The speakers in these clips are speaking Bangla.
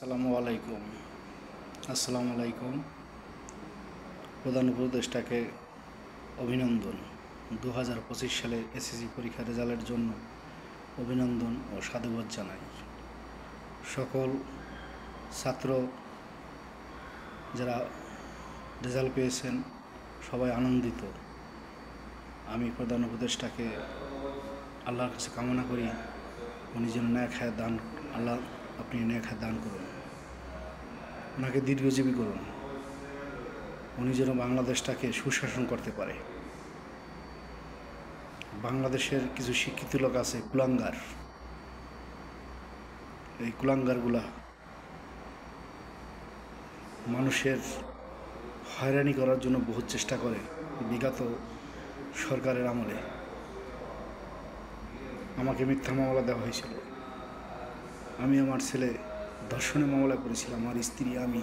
আসসালামু আলাইকুম। প্রধান উপদেষ্টাকে অভিনন্দন। 2025 সালে এসএসসি পরীক্ষার রেজাল্টের জন্য অভিনন্দন ও সাধুবাদ জানাই। সকল ছাত্র যারা রেজাল্ট পেয়েছেন সবাই আনন্দিত। আমি প্রধান উপদেষ্টাকে আল্লাহর কাছে কামনা করি উনি যেন ন্যাক হায়াত দান, আল্লাহ আপনি ন্যাক হায়াত দান করুন, ওনাকে দীর্ঘজীবী করুন, উনি যেন বাংলাদেশটাকে সুশাসন করতে পারে। বাংলাদেশের কিছু শিক্ষিত লোক আছে কুলাঙ্গার, এই কুলাঙ্গারগুলা মানুষের হয়রানি করার জন্য বহুত চেষ্টা করে। বিগত সরকারের আমলে আমাকে মিথ্যা মামলা দেওয়া হয়েছিল। আমি আমার ছেলে ধর্ষণের মামলা করেছিলাম, আমার স্ত্রী, আমি,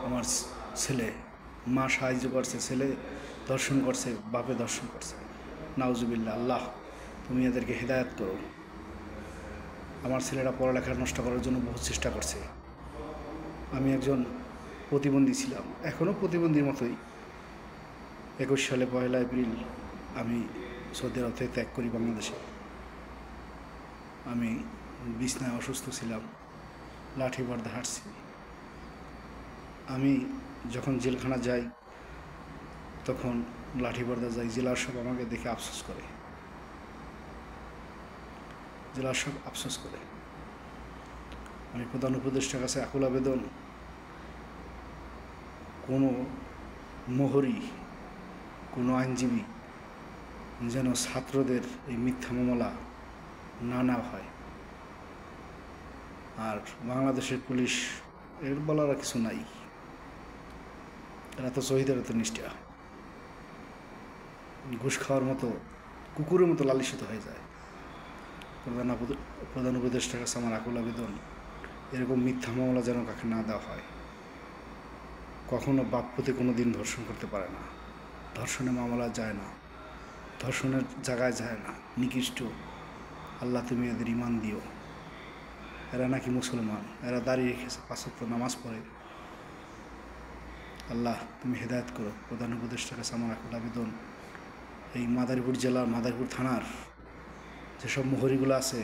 আমার ছেলে। মা সাহায্য করছে, ছেলে ধর্ষণ করছে, বাপে ধর্ষণ করছে। নাউজুবিল্লাহ। আল্লাহ তুমি এদেরকে হেদায়েত করো। আমার ছেলেরা পড়ালেখা নষ্ট করার জন্য বহু চেষ্টা করছে। আমি একজন প্রতিবন্ধী ছিলাম, এখনও প্রতিবন্ধীর মতোই। 21 সালে 1 এপ্রিল আমি সৌদি আরব থেকে ত্যাগ করি বাংলাদেশে। আমি বিছনায় অসুস্থ ছিলাম, লাঠি বার্ধা হাঁটছি। আমি যখন জেলখানা যাই তখন লাঠি বার্ধা যাই, জেলার সব আমাকে দেখে আফসোস করে, জেলার সব আফসোস করে। আমি প্রধান উপদেষ্টার কাছে আকুল আবেদন, কোনো মোহরি, কোনো আইনজীবী যেন ছাত্রদের এই মিথ্যা মামলা না নেওয়া হয়। আর বাংলাদেশের পুলিশ এর বলার কিছু নাই, এরা তো শহীদের তো নিষ্ঠা, ঘুষ খাওয়ার মতো কুকুরের মতো লালিত হয়ে যায়। প্রধান উপদেষ্টার কাছে আমার আকুল আবেদন, এরকম মিথ্যা মামলা যেন কাকে না দেওয়া হয়। কখনো বাপ পুতে কোনো দিন ধর্ষণ করতে পারে না, ধর্ষণের মামলা যায় না, ধর্ষণের জায়গায় যায় না। নিকৃষ্ট। আল্লাহ তুমি এদের ইমান দিও। এরা নাকি মুসলমান, এরা দাঁড়িয়ে রেখেছে, 5 ওয়াক্ত নামাজ পড়ে। আল্লাহ তুমি হেদায়েত করো। প্রধান উপদেষ্টার কাছে আমার আকুল আবেদন, এই মাদারীপুর জেলার মাদারীপুর থানার যেসব মোহরিগুলো আছে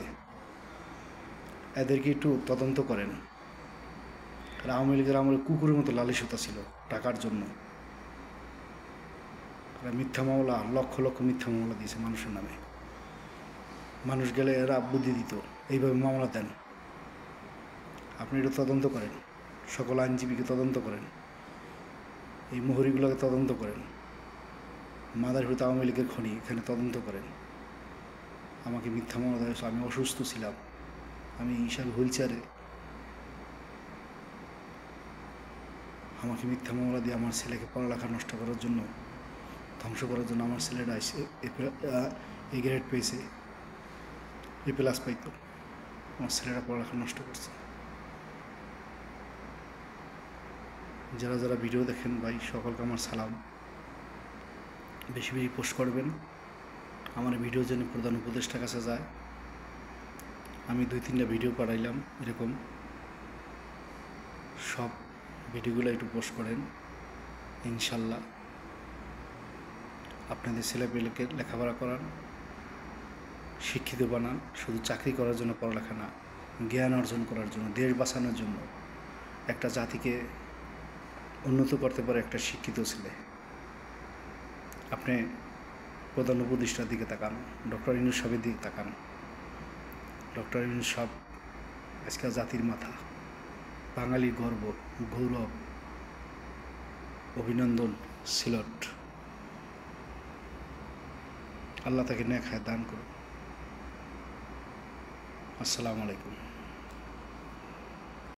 এদেরকে একটু তদন্ত করেন। আওয়ামী লীগের আমলে কুকুরের মতো লালিসতা ছিল টাকার জন্য। এরা মিথ্যা মামলা, লক্ষ লক্ষ মিথ্যা মামলা দিয়েছে মানুষের নামে। মানুষ গেলে এরা বুদ্ধি দিত, এইভাবে মামলা দেন। আপনি এটা তদন্ত করেন, সকল আইনজীবীকে তদন্ত করেন, এই মোহরিগুলোকে তদন্ত করেন। মাদারীপুর আওয়ামী লীগের খনি, এখানে তদন্ত করেন। আমাকে মিথ্যা মামলা দেওয়া হয়েছে, আমি অসুস্থ ছিলাম, আমি হিসাবে হুইল চেয়ারে। আমাকে মিথ্যা মামলা দিয়ে আমার ছেলেকে পড়ালেখা নষ্ট করার জন্য, ধ্বংস করার জন্য। আমার ছেলেটা এসে এ গ্রেড পেয়েছে, এ প্লাস পাইতো। আমার ছেলেরা পড়ালেখা নষ্ট করছে। যারা যারা ভিডিও দেখেন ভাই, সকলকে আমার সালাম। বেশি বেশি পোস্ট করবেন, আমার ভিডিও যেন প্রধান উপদেষ্টার কাছে যায়। আমি 2-3টা ভিডিও পাঠাইলাম, এরকম সব ভিডিওগুলো একটু পোস্ট করেন। ইনশাল্লাহ আপনাদের ছেলেপেলেকে লেখাপড়া করান, শিক্ষিত বানান। শুধু চাকরি করার জন্য পড়ালেখা না, জ্ঞান অর্জন করার জন্য, দেশ বাঁচানোর জন্য। একটা জাতিকে উন্নত করতে পারে একটা শিক্ষিত ছেলে। আপনি প্রধান উপদেষ্টার দিকে তাকান, ডক্টর ইউনূস সাহেবের দিকে তাকান। ডক্টর ইউনূস সাহেব আজকাল জাতির মাথা, বাঙালির গর্ব, গৌরব। অভিনন্দন, সিলট। আল্লাহ তাকে নেক হায়াত দান করুন। আসসালামু আলাইকুম।